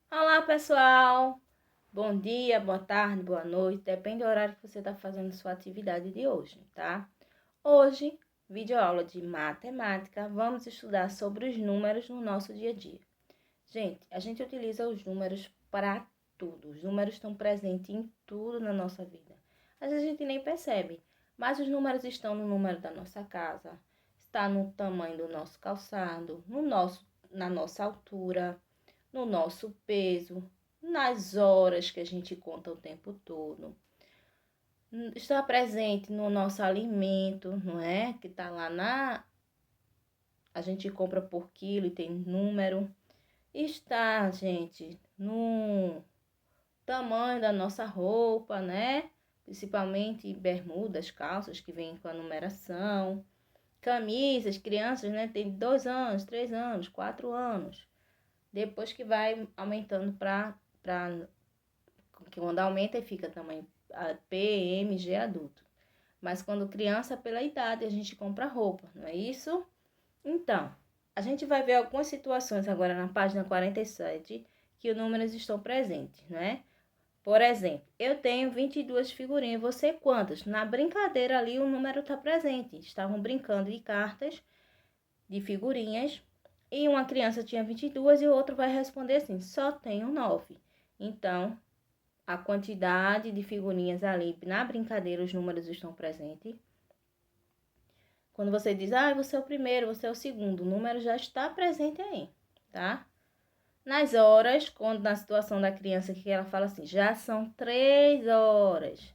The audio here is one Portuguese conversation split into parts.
Olá, pessoal! Bom dia, boa tarde, boa noite, depende do horário que você está fazendo sua atividade de hoje, tá? Hoje, videoaula de matemática, vamos estudar sobre os números no nosso dia a dia. Gente, a gente utiliza os números para tudo, os números estão presentes em tudo na nossa vida. Às vezes a gente nem percebe, mas os números estão no número da nossa casa, está no tamanho do nosso calçado, na nossa altura, no nosso peso, nas horas que a gente conta o tempo todo. Está presente no nosso alimento, não é? Que está lá a gente compra por quilo e tem número. Está, gente, no tamanho da nossa roupa, né? Principalmente bermudas, calças que vêm com a numeração. Camisas, crianças, né? Tem 2 anos, 3 anos, 4 anos. Depois que vai aumentando que quando aumenta fica também PMG adulto. Mas quando criança, pela idade, a gente compra roupa, não é isso? Então, a gente vai ver algumas situações agora na página 47 que os números estão presentes, né? Por exemplo, eu tenho 22 figurinhas, você quantas? Na brincadeira ali o número está presente. Estavam brincando de cartas, de figurinhas, e uma criança tinha 22 e o outro vai responder assim, só tenho 9. Então, a quantidade de figurinhas ali na brincadeira, os números estão presentes. Quando você diz, você é o primeiro, você é o segundo, o número já está presente aí, tá? Nas horas, quando na situação da criança que ela fala assim, já são 3 horas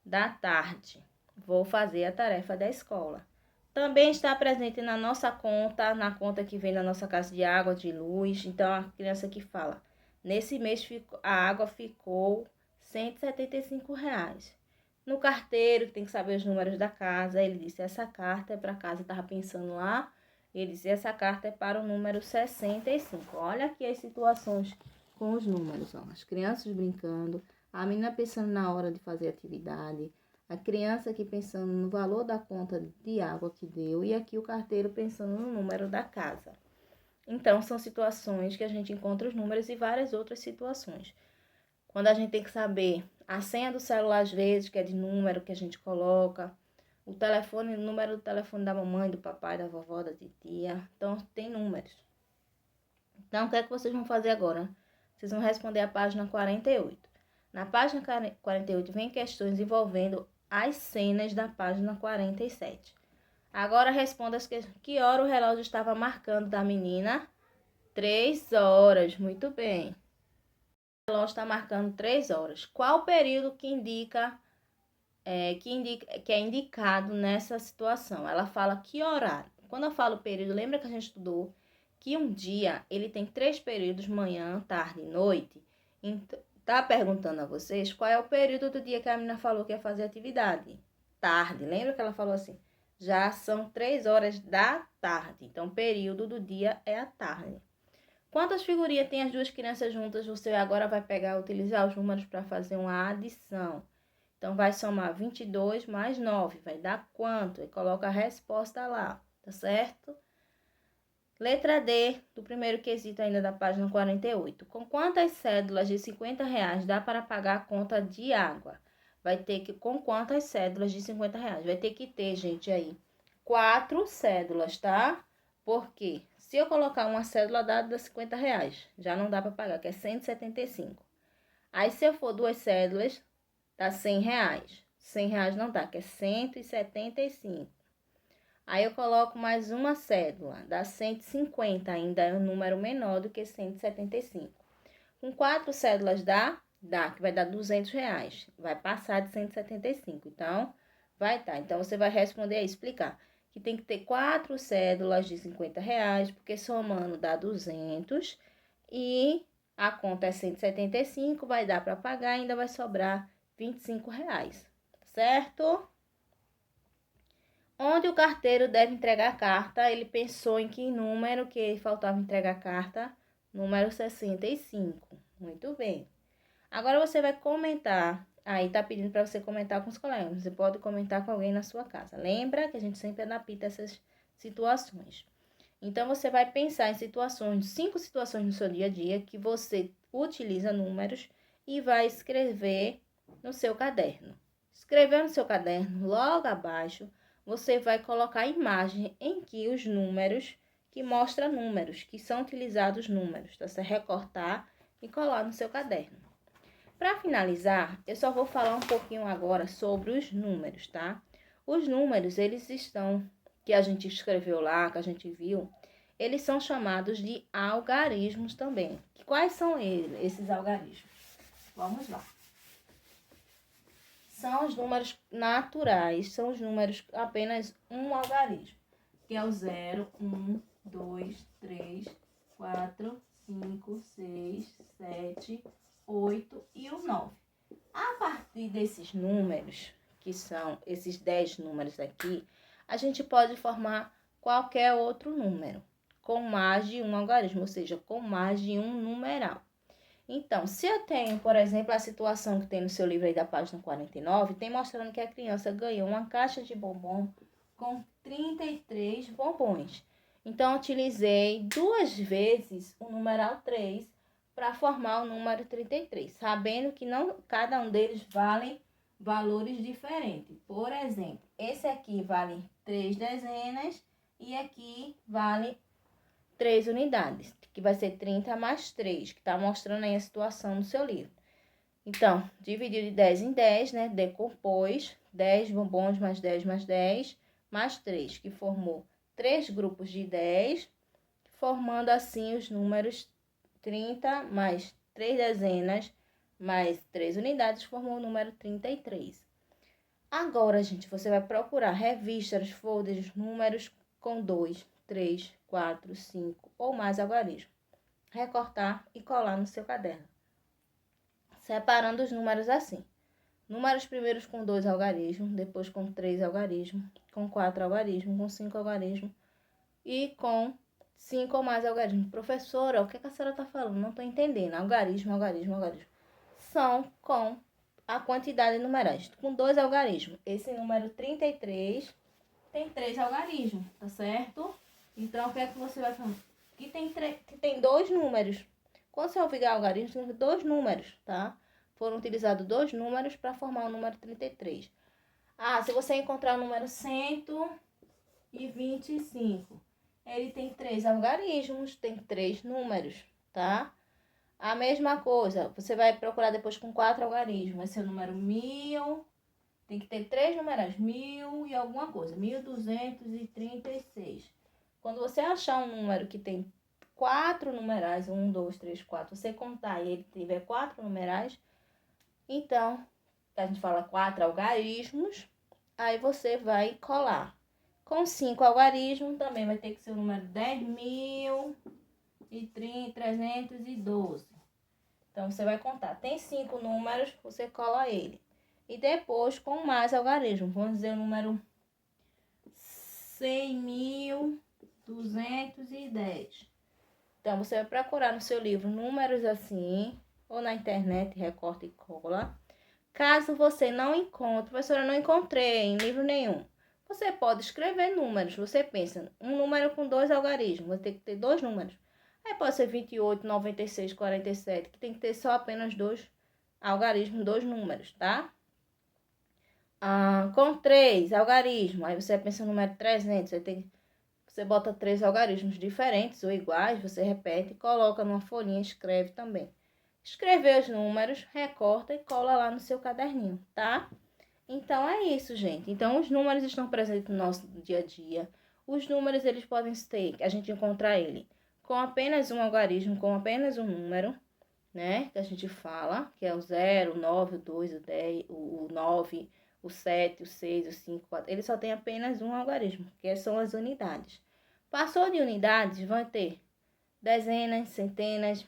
da tarde, vou fazer a tarefa da escola. Também está presente na nossa conta, na conta que vem da nossa casa de água, de luz. Então, a criança que fala, nesse mês a água ficou R$ 175. No carteiro, que tem que saber os números da casa, ele disse, essa carta é para casa, estava pensando lá. Ele disse, essa carta é para o número 65. Olha aqui as situações com os números, ó. As crianças brincando, a menina pensando na hora de fazer atividade, a criança aqui pensando no valor da conta de água que deu e aqui o carteiro pensando no número da casa. Então, são situações que a gente encontra os números e várias outras situações. Quando a gente tem que saber a senha do celular, às vezes, que é de número que a gente coloca, o telefone, o número do telefone da mamãe, do papai, da vovó, da titia. Então, tem números. Então, o que é que vocês vão fazer agora? Vocês vão responder a página 48. Na página 48 vem questões envolvendo as cenas da página 47. Agora responda que hora o relógio estava marcando da menina? 3 horas, muito bem. O relógio está marcando 3 horas. Qual o período que que é indicado nessa situação? Ela fala que horário. Quando eu falo período, lembra que a gente estudou que um dia ele tem 3 períodos, manhã, tarde e noite? Então, tá perguntando a vocês qual é o período do dia que a menina falou que ia fazer atividade? Tarde. Lembra que ela falou assim? Já são 3 horas da tarde. Então, o período do dia é a tarde. Quantas figurinhas tem as duas crianças juntas? Você agora vai utilizar os números para fazer uma adição. Então, vai somar 22 mais 9. Vai dar quanto? E coloca a resposta lá, tá certo? Letra D, do primeiro quesito ainda da página 48. Com quantas cédulas de R$ 50 dá para pagar a conta de água? Com quantas cédulas de R$ 50? Vai ter que ter, gente, aí, 4 cédulas, tá? Porque se eu colocar uma cédula dá R$ 50, já não dá para pagar, que é 175. Aí, se eu for 2 cédulas, dá R$ 100. R$ 100 não dá, que é 175. Aí eu coloco mais uma cédula, dá 150, ainda é um número menor do que 175. Com 4 cédulas dá, que vai dar R$ 200. Vai passar de 175, então vai dar. Então você vai responder aí, explicar que tem que ter 4 cédulas de R$ 50, porque somando dá 200 e a conta é 175, vai dar para pagar, ainda vai sobrar R$ 25, certo? Onde o carteiro deve entregar a carta, ele pensou em que número que faltava entregar a carta? Número 65. Muito bem. Agora você vai comentar. Aí tá pedindo para você comentar com os colegas. Você pode comentar com alguém na sua casa. Lembra que a gente sempre adapta essas situações. Então, você vai pensar em situações, 5 situações no seu dia a dia que você utiliza números e vai escrever no seu caderno. Escrevendo no seu caderno, logo abaixo, você vai colocar a imagem em que os números, que mostra números, que são utilizados números, tá? Você recortar e colar no seu caderno. Para finalizar, eu só vou falar um pouquinho agora sobre os números, tá? Os números, eles estão, que a gente escreveu lá, que a gente viu, eles são chamados de algarismos também. Quais são eles, esses algarismos? Vamos lá. São os números naturais, são os números apenas um algarismo, que é o 0, 1, 2, 3, 4, 5, 6, 7, 8 e o 9. A partir desses números, que são esses 10 números aqui, a gente pode formar qualquer outro número com mais de um algarismo, ou seja, com mais de um numeral. Então, se eu tenho, por exemplo, a situação que tem no seu livro aí da página 49, tem mostrando que a criança ganhou uma caixa de bombom com 33 bombons. Então, eu utilizei 2 vezes o numeral 3 para formar o número 33, sabendo que não, cada um deles vale valores diferentes. Por exemplo, esse aqui vale 3 dezenas e aqui vale 3 unidades, que vai ser 30 mais 3, que está mostrando aí a situação no seu livro. Então, dividiu de 10 em 10, né? Decompôs 10 bombons mais 10 mais 10 mais 3, que formou 3 grupos de 10, formando assim os números 30 mais 3 dezenas mais 3 unidades, formou o número 33. Agora, gente, você vai procurar revistas, folders, números com 2, 3, 4, 5 ou mais algarismos. Recortar e colar no seu caderno. Separando os números assim. Números primeiros com 2 algarismos, depois com 3 algarismos, com 4 algarismos, com 5 algarismos e com 5 ou mais algarismos. Professora, o que a senhora está falando? Não estou entendendo. Algarismo, algarismo, algarismo. São com a quantidade de numerais. Com 2 algarismos. Esse número 33 tem 3 algarismos, tá certo? Então, o que é que você vai fazer? Que tem 2 números. Quando você ouvir algarismo, tem 2 números, tá? Foram utilizados 2 números para formar o número 33. Ah, se você encontrar o número 125, ele tem 3 algarismos, tem 3 números, tá? A mesma coisa, você vai procurar depois com 4 algarismos. Vai ser o número 1000, tem que ter 3 numerais, 1000 e alguma coisa, 1236. Quando você achar um número que tem 4 numerais, 1, 2, 3, 4, você contar e ele tiver 4 numerais, então, a gente fala 4 algarismos, aí você vai colar. Com 5 algarismos, também vai ter que ser o número 10.312. Então, você vai contar. Tem 5 números, você cola ele. E depois, com mais algarismos, vamos dizer o número 100.210. Então, você vai procurar no seu livro números assim, ou na internet, recorta e cola. Caso você não encontre, professora, não encontrei em livro nenhum, você pode escrever números. Você pensa, um número com 2 algarismos, vai ter que ter 2 números. Aí pode ser 28, 96, 47, que tem que ter só apenas 2 algarismos, 2 números, tá? Com 3 algarismos, aí você pensa no número 300, você bota 3 algarismos diferentes ou iguais, você repete, coloca numa folhinha, escreve também. Escrever os números, recorta e cola lá no seu caderninho, tá? Então, é isso, gente. Então, os números estão presentes no nosso dia a dia. Os números, eles podem ser, a gente encontrar ele com apenas um algarismo, com apenas um número, né? Que a gente fala, que é o 0, o 9, o 2, o 10, o 9, o 7, o 6, o 5, o 4. Ele só tem apenas um algarismo, que são as unidades. Passou de unidades, vão ter dezenas, centenas,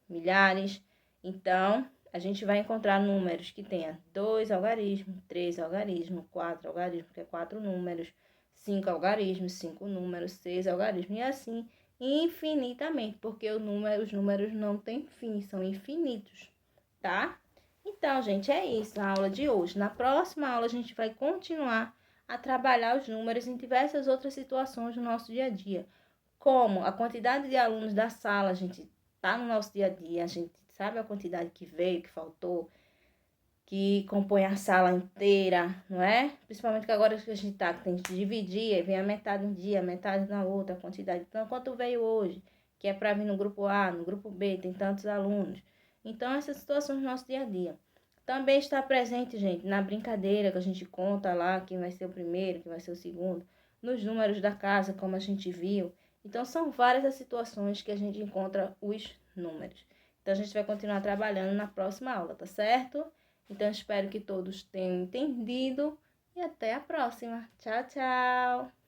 milhares. Então, a gente vai encontrar números que tenha 2 algarismos, 3 algarismos, 4 algarismos, que é 4 números, 5 algarismos, 5 números, 6 algarismos, e assim infinitamente, porque os números não têm fim, são infinitos, tá? Então, gente, é isso a aula de hoje. Na próxima aula, a gente vai continuar a trabalhar os números em diversas outras situações do nosso dia a dia, como a quantidade de alunos da sala, a gente tá no nosso dia a dia, a gente sabe a quantidade que veio, que faltou, que compõe a sala inteira, não é? Principalmente que agora que a gente tá, que tem que dividir, aí vem a metade um dia, a metade na outra, a quantidade. Então, quanto veio hoje, que é para vir no grupo A, no grupo B, tem tantos alunos. Então, essas situações do nosso dia a dia. Também está presente, gente, na brincadeira que a gente conta lá, quem vai ser o primeiro, quem vai ser o segundo, nos números da casa, como a gente viu. Então, são várias as situações que a gente encontra os números. Então, a gente vai continuar trabalhando na próxima aula, tá certo? Então, espero que todos tenham entendido e até a próxima. Tchau, tchau!